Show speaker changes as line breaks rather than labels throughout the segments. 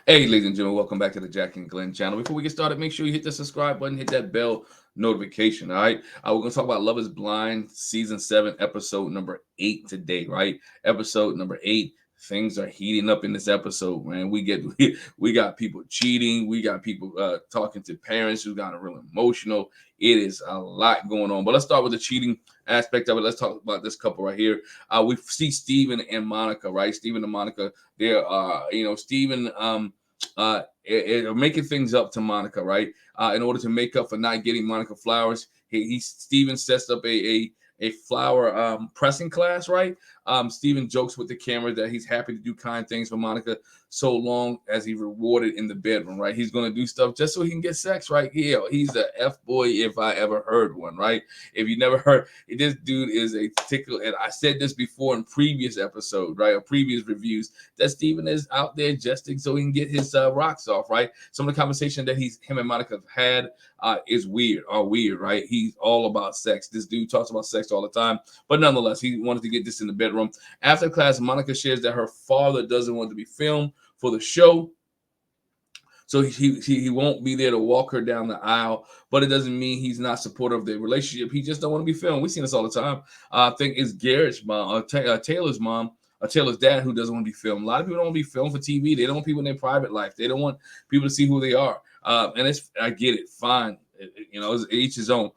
Hey, ladies and gentlemen, welcome back to the Jack and Glenn channel. Before we get started, make sure you hit the subscribe button, hit that bell notification. All right. We're going to talk about Love is Blind, season 7, episode number 8 today, right? Episode number 8. Things are heating up in this episode, man. We got people cheating. We got people talking to parents who got real emotional. It is a lot going on. But let's start with the cheating aspect of it. Let's talk about this couple right here. We see Steven and Monica, right? Steven and Monica. They're, Steven making things up to Monica, right? In order to make up for not getting Monica flowers, Steven sets up a flower pressing class, right? Steven jokes with the camera that he's happy to do kind things for Monica so long as he rewarded in the bedroom, right? He's going to do stuff just so he can get sex, right? Yeah, he's the F boy if I ever heard one, right? If you never heard, this dude is a tickle. And I said this before in previous episode, right? Or previous reviews, that Steven is out there jesting so he can get his rocks off, right? Some of the conversation that him and Monica have had is weird, right? He's all about sex. This dude talks about sex all the time, but nonetheless, he wanted to get this in the bedroom. After class, Monica shares that her father doesn't want to be filmed for the show, so he won't be there to walk her down the aisle, but it doesn't mean he's not supportive of their relationship. He just don't want to be filmed. We've seen this all the time. I think it's Garrett's mom, Taylor's mom, Taylor's dad who doesn't want to be filmed. A lot of people don't want to be filmed for TV. They don't want people in their private life. They don't want people to see who they are. And I get it, fine. It's each his own.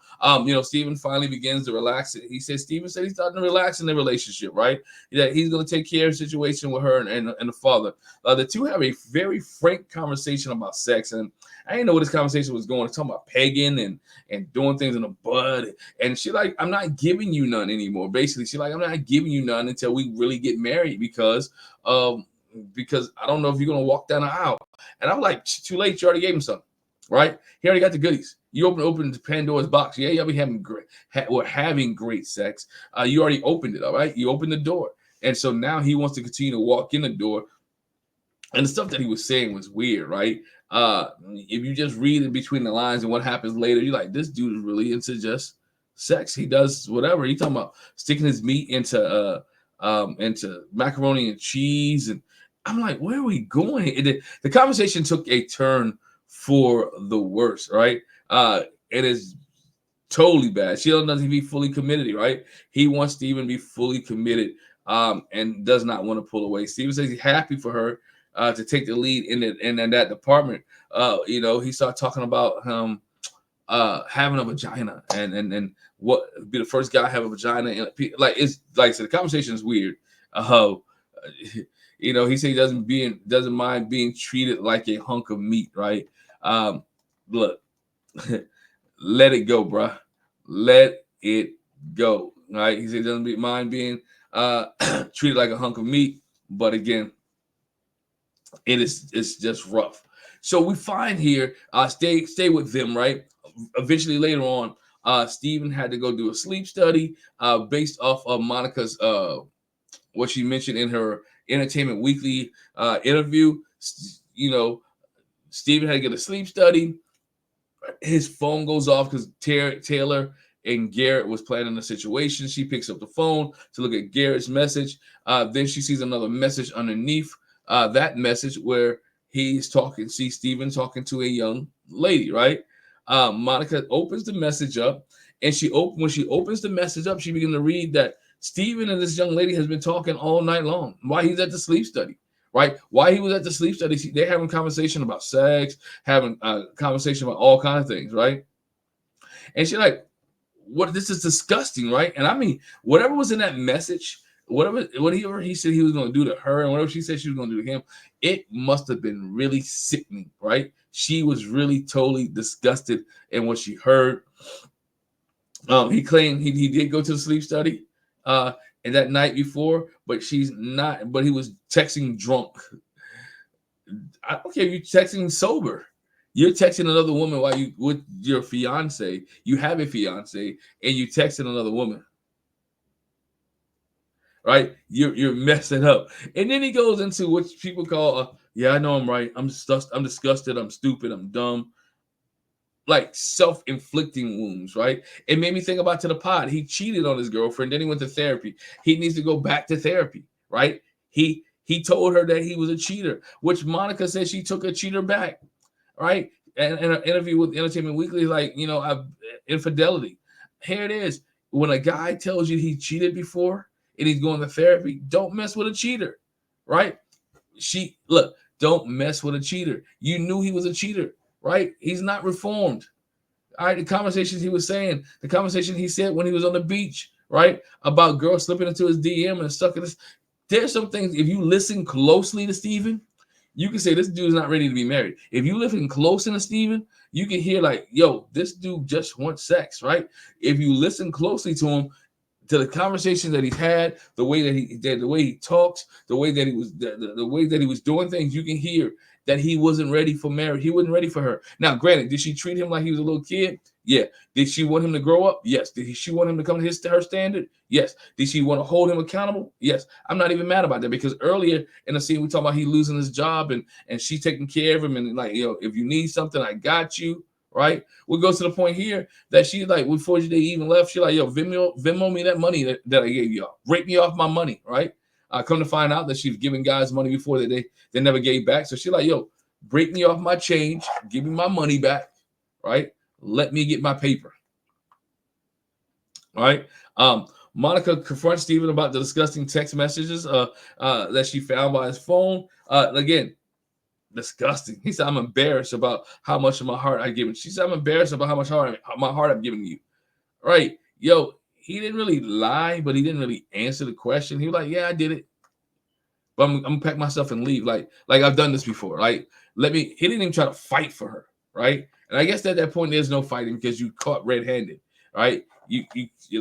Steven finally begins to relax. He says Steven said he's starting to relax in the relationship, right? That he's going to take care of the situation with her and the father. The two have a very frank conversation about sex, and I didn't know where this conversation was going. It's talking about pegging and doing things in the bud, and she like, I'm not giving you none anymore. Basically, she like, I'm not giving you none until we really get married because I don't know if you're gonna walk down the aisle. And I'm like, too late. You already gave him something, right? He already got the goodies. You open Pandora's box. Yeah, y'all be having great sex. You already opened it, all right? You opened the door. And so now he wants to continue to walk in the door. And the stuff that he was saying was weird, right? If you just read in between the lines and what happens later, you're like, this dude is really into just sex. He does whatever. He's talking about sticking his meat into macaroni and cheese. And I'm like, where are we going? The conversation took a turn for the worst, right? It is totally bad. She doesn't be fully committed, right? He wants Steven to be fully committed and does not want to pull away. Steven says he's happy for her to take the lead in that department. He started talking about having a vagina and what be the first guy to have a vagina. And it's like I said, the conversation is weird. He said he doesn't mind being treated like a hunk of meat, right? Look. Let it go, bruh. Let it go. Right? He said he doesn't mind being treated like a hunk of meat, but again, it's just rough. So we find here, stay with them, right? Eventually, later on, Steven had to go do a sleep study based off of Monica's what she mentioned in her Entertainment Weekly interview. Steven had to get a sleep study. His phone goes off because Taylor and Garrett was planning the situation. She picks up the phone to look at Garrett's message. Then she sees another message underneath that message where sees Steven talking to a young lady, right? Monica opens the message up, and when she opens the message up, she begins to read that Steven and this young lady has been talking all night long while he's at the sleep study. Right? While he was at the sleep study, they're having conversation about sex, having a conversation about all kinds of things, right? And she's like, "What? This is disgusting, right?" And I mean, whatever was in that message, whatever he said he was going to do to her, and whatever she said she was going to do to him, it must have been really sickening, right? She was really totally disgusted in what she heard. He claimed he did go to the sleep study. And that night before, but he was texting drunk. I don't care if you're texting sober. You're texting another woman while you with your fiance. You have a fiance and you texting another woman. Right? You're messing up. And then he goes into what people call yeah, I know I'm right. I'm disgusted, I'm stupid, I'm dumb. Like self-inflicting wounds, right? It made me think about to the pod. He cheated on his girlfriend, then he went to therapy. He needs to go back to therapy, right? He He told her that he was a cheater, which Monica said she took a cheater back, right? And in an interview with Entertainment Weekly, like, infidelity. Here it is. When a guy tells you he cheated before and he's going to therapy, don't mess with a cheater, right? Don't mess with a cheater. You knew he was a cheater, right? He's not reformed. All right, the conversations he was saying, the conversation he said when he was on the beach, right, about girls slipping into his DM and stuck in this. There's some things, if you listen closely to Steven, you can say this dude's not ready to be married. If you listen close to Steven, you can hear like, yo, this dude just wants sex, right? If you listen closely to him, to the conversations that he's had, the way he talks, the way that he was doing things, you can hear that he wasn't ready for marriage. He wasn't ready for her. Now, granted, did she treat him like he was a little kid? Yeah. Did she want him to grow up? Yes. Did she want him to come to her standard? Yes. Did she want to hold him accountable? Yes. I'm not even mad about that, because earlier in the scene we talk about he losing his job and she taking care of him and like, if you need something, I got you. Right. We go to the point here that she like before they even left, she like, yo, Venmo me that money that I gave y'all. Break me off my money. Right. Come to find out that she's giving guys money before that they never gave back. So she like, yo, break me off my change, give me my money back. Right. Let me get my paper. All right. Monica confronts Steven about the disgusting text messages that she found by his phone. Again, disgusting. He said, I'm embarrassed about how much of my heart I've given. She said, I'm embarrassed about how much my heart I'm giving you. Right. Yo, he didn't really lie, but he didn't really answer the question. He was like, yeah, I did it. But I'm gonna pack myself and leave. Like I've done this before. Like, he didn't even try to fight for her. Right. And I guess at that point, there's no fighting because you caught red-handed. Right. You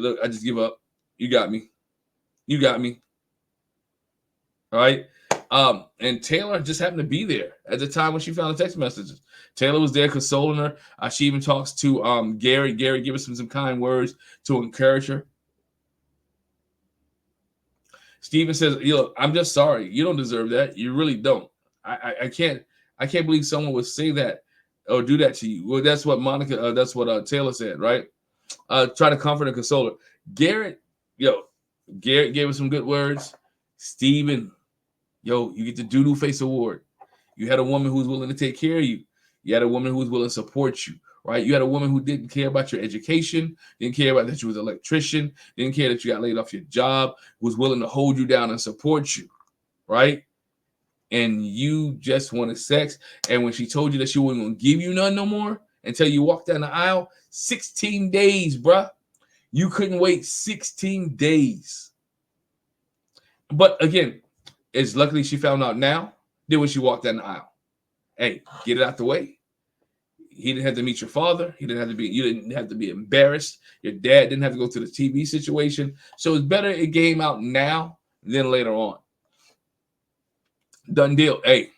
look, I just give up. You got me. You got me. All right. And Taylor just happened to be there at the time when she found the text messages. Taylor was there consoling her. She even talks to Gary. Gary gives her some kind words to encourage her. Steven says, yo, I'm just sorry. You don't deserve that. You really don't. I can't believe someone would say that or do that to you. Well, that's what Taylor said, right? Try to comfort and console her. Garrett gave us some good words. Steven, yo, you get the Doodoo Face Award. You had a woman who was willing to take care of you. You had a woman who was willing to support you, right? You had a woman who didn't care about your education, didn't care about that you was an electrician, didn't care that you got laid off your job, was willing to hold you down and support you, right? And you just wanted sex. And when she told you that she wasn't going to give you none no more until you walked down the aisle, 16 days, bruh. You couldn't wait 16 days. But again, it's luckily she found out now than when she walked down the aisle. Hey, get it out the way. He didn't have to meet your father. You didn't have to be embarrassed. Your dad didn't have to go through the TV situation. So it's better it came out now than later on. Done deal. Hey,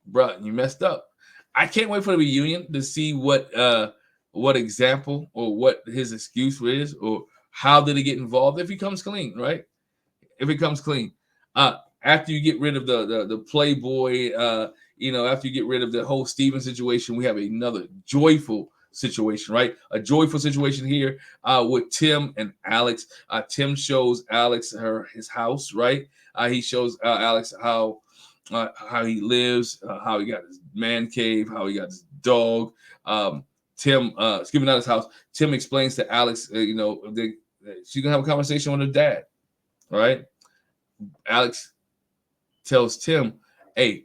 bro, you messed up. I can't wait for the reunion to see what example or what his excuse is or how did he get involved if he comes clean, right? If it comes clean. After you get rid of the Playboy, after you get rid of the whole Steven situation, we have another joyful situation, right? A joyful situation here with Tim and Alex. Tim shows Alex his house, right? He shows Alex how he lives, how he got his man cave, how he got his dog. Tim, excuse me, not his house. Tim explains to Alex, she's gonna have a conversation with her dad, right? Alex tells Tim, hey,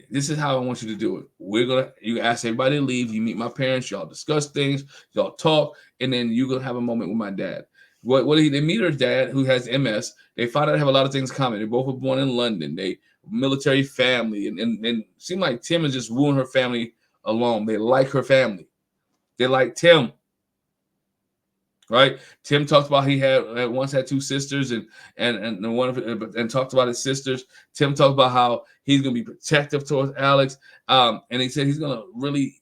this is how I want you to do it. You ask everybody to leave, you meet my parents, y'all discuss things, y'all talk, and then you're gonna have a moment with my dad. They meet her dad, who has MS. They find out they have a lot of things in common. They both were born in London. They military family, and seem like Tim has just ruined her family alone. They like her family. They like Tim. Right, Tim talked about he once had two sisters, and talked about his sisters. Tim talked about how he's gonna be protective towards Alex, and he said he's gonna really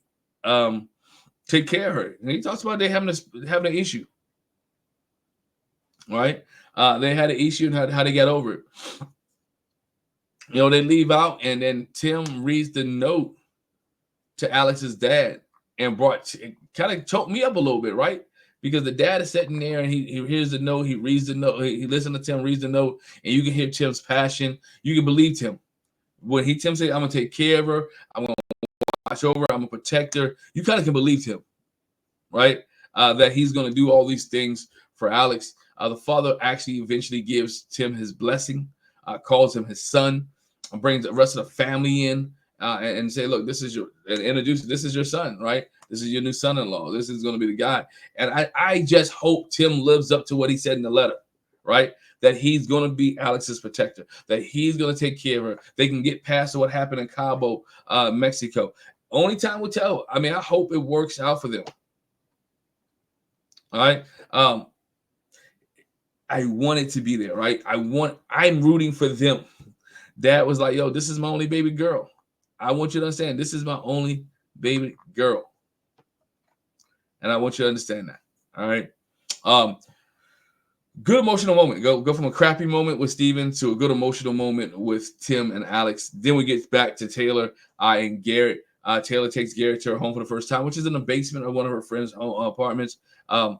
take care of her. And he talks about they having an issue, right? They had an issue and how they got over it. They leave out, and then Tim reads the note to Alex's dad and kind of choked me up a little bit, right? because the dad is sitting there and he hears the note, he reads the note, he listens to Tim, reads the note, and you can hear Tim's passion. You can believe Tim. When Tim say, I'm gonna take care of her, I'm gonna watch over her, I'm gonna protect her, you kind of can believe him, right? That he's gonna do all these things for Alex. The father actually eventually gives Tim his blessing, calls him his son, and brings the rest of the family in, and say, look, this is this is your son, right? This is your new son-in-law. This is going to be the guy. And I just hope Tim lives up to what he said in the letter, right? That he's going to be Alex's protector, that he's going to take care of her. They can get past what happened in Cabo, Mexico. Only time will tell. I mean, I hope it works out for them. All right. I want it to be there, right? I'm rooting for them. Dad was like, yo, this is my only baby girl. I want you to understand, this is my only baby girl. And I want you to understand that. All right. Good emotional moment. Go from a crappy moment with Steven to a good emotional moment with Tim and Alex. Then we get back to Taylor and Garrett. Taylor takes Garrett to her home for the first time, which is in the basement of one of her friends' apartments. And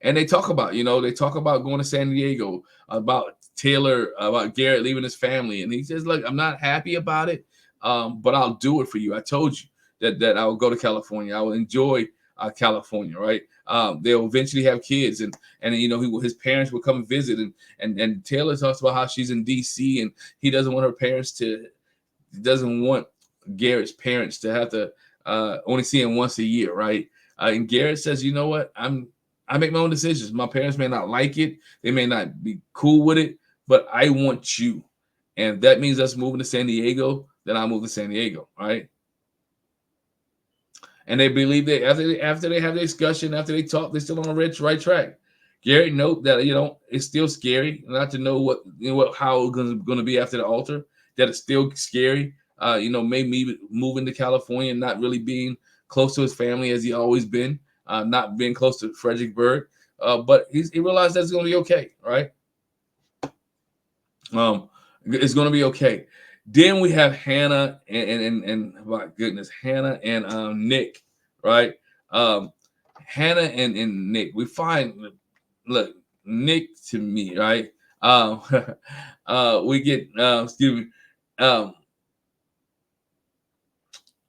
they talk about, going to San Diego, about Taylor, about Garrett leaving his family. And he says, look, I'm not happy about it, but I'll do it for you. I told you that I will go to California. I will enjoy California, right? They'll eventually have kids, and his parents will come visit, and Taylor talks about how she's in DC, and he doesn't want Garrett's parents to have to only see him once a year, right? And Garrett says, you know what? I make my own decisions. My parents may not like it, they may not be cool with it, but I want you, and that means us moving to San Diego. Then I move to San Diego, right? And they believe that after they have the discussion, after they talk, they're still on the right track. Garrett note that it's still scary not to know how it's going to be after the altar. That it's still scary. Maybe moving to California and not really being close to his family as he always been, not being close to Fredericksburg. But he realized that's going to be okay, right? It's going to be okay. Then we have Hannah and my goodness, Hannah and Nick, right? Hannah and Nick. We find, look, Nick to me, right? We get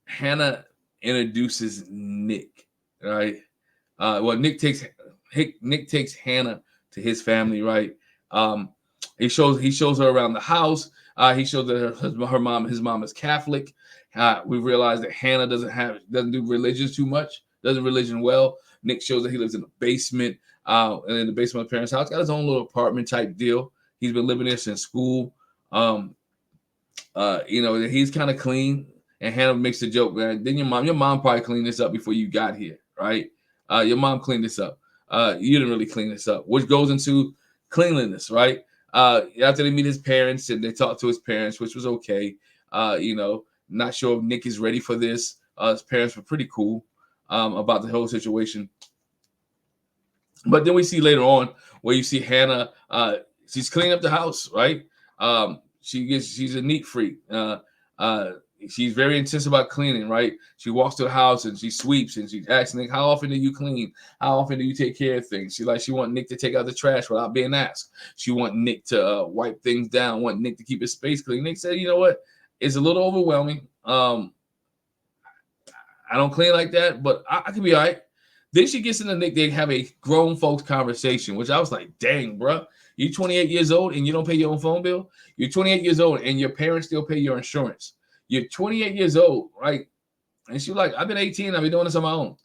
Hannah introduces Nick, right? Nick takes Hannah to his family, right? He shows her around the house. He shows that his mom is Catholic. We realize that Hannah doesn't do religion too much, doesn't religion well. Nick shows that he lives in the basement, and in the basement of his parents' house, got his own little apartment type deal. He's been living there since school. He's kind of clean. And Hannah makes the joke, man. Then your mom probably cleaned this up before you got here, right? Your mom cleaned this up. You didn't really clean this up, which goes into cleanliness, right? After they meet his parents and they talk to his parents, which was okay. Not sure if Nick is ready for this. His parents were pretty cool about the whole situation. But then we see later on where you see Hannah, she's cleaning up the house, right? She's a neat freak. She's very intense about cleaning, right? She walks to the house and she sweeps and she's asking Nick, how often do you clean? How often do you take care of things? She want Nick to take out the trash without being asked. She want Nick to wipe things down, want Nick to keep his space clean. Nick said, you know what? It's a little overwhelming. I don't clean like that, but I can be all right. Then she gets into Nick. They have a grown folks conversation, which I was like, dang, bro. You're 28 years old and you don't pay your own phone bill? You're 28 years old and your parents still pay your insurance. You're 28 years old, right? And she's like, I've been 18. I've been doing this on my own.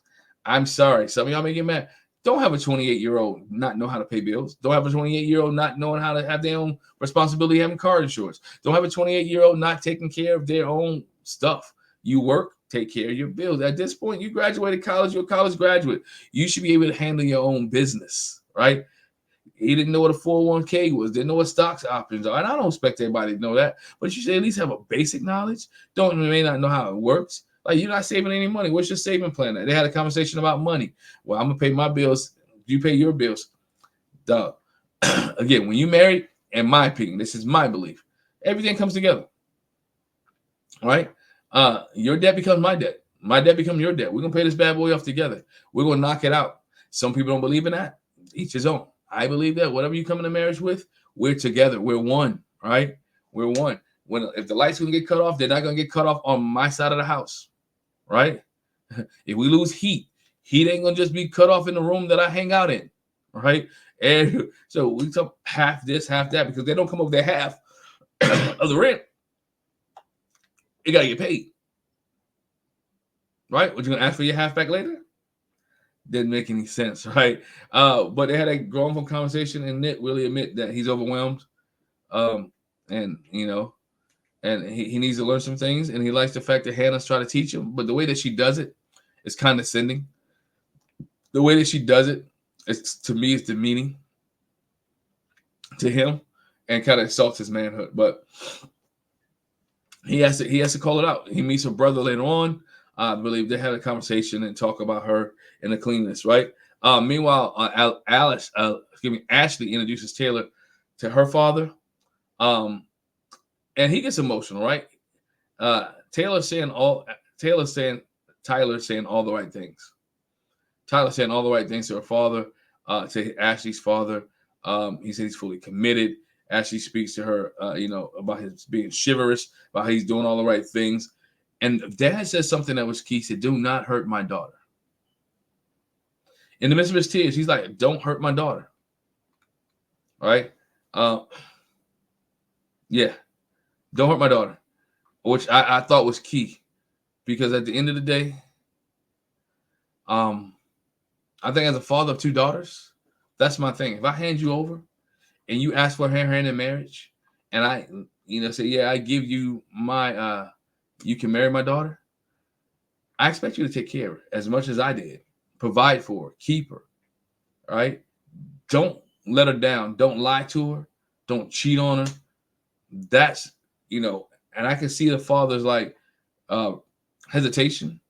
I'm sorry. Some of y'all may get mad. Don't have a 28-year-old not know how to pay bills. Don't have a 28-year-old not knowing how to have their own responsibility having car insurance. Don't have a 28-year-old not taking care of their own stuff. You work, take care of your bills. At this point, you graduated college. You're a college graduate. You should be able to handle your own business, right? He didn't know what a 401k was, didn't know what stocks options are. And I don't expect everybody to know that, but you should at least have a basic knowledge. You may not know how it works. Like, you're not saving any money. What's your saving plan? They had a conversation about money. Well, I'm going to pay my bills. You pay your bills. Duh. Again, when you marry, in my opinion, this is my belief, everything comes together. Right? Your debt becomes my debt. My debt becomes your debt. We're going to pay this bad boy off together. We're going to knock it out. Some people don't believe in that. Each his own. I believe that whatever you come into marriage with, we're together. We're one, right? We're one. If the lights gonna get cut off, they're not gonna get cut off on my side of the house, right? If we lose heat, heat ain't gonna just be cut off in the room that I hang out in, right? And so we talk half this, half that, because they don't come up with their half of the rent. You gotta get paid, right? What you gonna ask for your half back later? Didn't make any sense, right? But they had a grown up conversation, and Nick really admit that he's overwhelmed, and and he needs to learn some things, and he likes the fact that Hannah's trying to teach him, but the way that she does it is condescending. The way that she does it is, to me, is demeaning to him, and kind of insults his manhood. But he has to call it out. He meets her brother later on. I believe they had a conversation and talk about her and the cleanness, right? Meanwhile, Ashley introduces Taylor to her father, and he gets emotional, right? Tyler saying all the right things. Tyler saying all the right things to her father, to Ashley's father. He said he's fully committed. Ashley speaks to her, about his being chivalrous, about how he's doing all the right things. And Dad says something that was key. He said, "Do not hurt my daughter." In the midst of his tears, he's like, "Don't hurt my daughter." All right? Yeah. Don't hurt my daughter, which I thought was key, because at the end of the day, I think as a father of two daughters, that's my thing. If I hand you over and you ask for her hand in marriage, and I, say, "Yeah, I give you my, you can marry my daughter," I expect you to take care of her as much as I did. Provide for her, keep her, right? Don't let her down. Don't lie to her. Don't cheat on her. That's, and I can see the father's hesitation,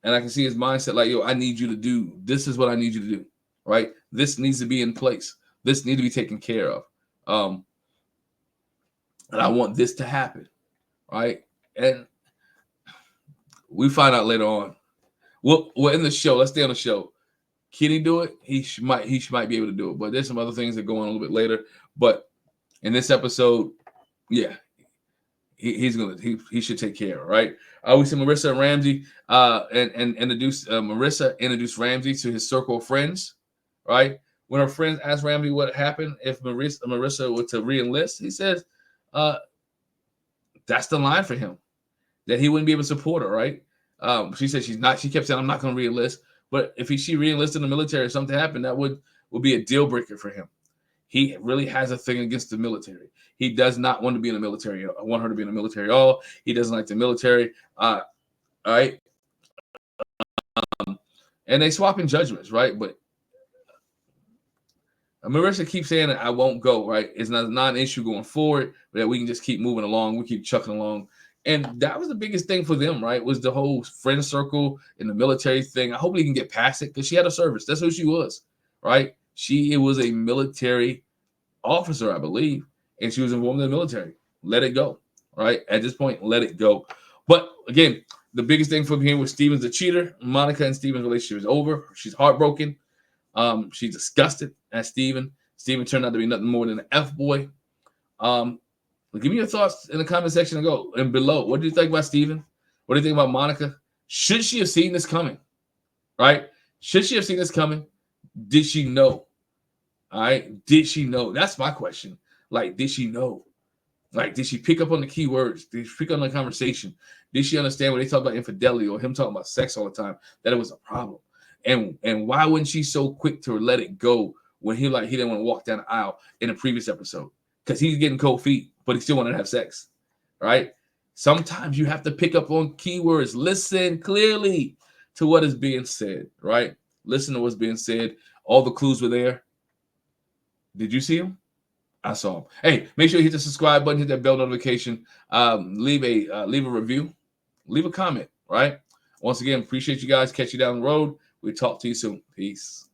and I can see his mindset like, "Yo, I need you to do, this is what I need you to do, right? This needs to be in place. This needs to be taken care of. And I want this to happen," right? And we find out later on. Well, in the show, let's stay on the show. Can he do it? He might be able to do it, but there's some other things that go on a little bit later. But in this episode, yeah, he should take care of it, right? We see Marissa and Ramsey and introduce Marissa introduced Ramsey to his circle of friends, right? When her friends asked Ramsey what happened if Marissa were to re-enlist, he says that's the line for him, that he wouldn't be able to support her, right? She said she's not. She kept saying, "I'm not going to re-enlist." But if she re-enlisted in the military or something happened, that would be a deal breaker for him. He really has a thing against the military. He does not want to be in the military. I want her to be in the military at all. He doesn't like the military. All right. And they swap in judgments, right? But Marissa keeps saying that I won't go, right? It's not an issue going forward, but that we can just keep moving along. We keep chucking along. And that was the biggest thing for them, right? Was the whole friend circle and the military thing. I hope he can get past it, because she had a service. That's who she was, right? She was a military officer, I believe, and she was involved in the military. Let it go, right? At this point, let it go. But again, the biggest thing for him was Steven's a cheater. Monica and Steven's relationship is over. She's heartbroken. She's disgusted at Steven. Steven turned out to be nothing more than an F-boy. Give me your thoughts in the comment section and below. What do you think about Steven? What do you think about Monica? Should she have seen this coming? Right? Should she have seen this coming? Did she know? All right. Did she know? That's my question. Did she know? Did she pick up on the key words? Did she pick up on the conversation? Did she understand when they talk about infidelity or him talking about sex all the time, that it was a problem? And why wasn't she so quick to let it go when he didn't want to walk down the aisle in the previous episode? Because he's getting cold feet, but he still wanted to have sex, right? Sometimes you have to pick up on keywords. Listen clearly to what is being said, right? Listen to what's being said. All the clues were there. Did you see them? I saw them. Hey, make sure you hit the subscribe button, hit that bell notification, leave a review, leave a comment, right? Once again, appreciate you guys. Catch you down the road. We'll talk to you soon. Peace.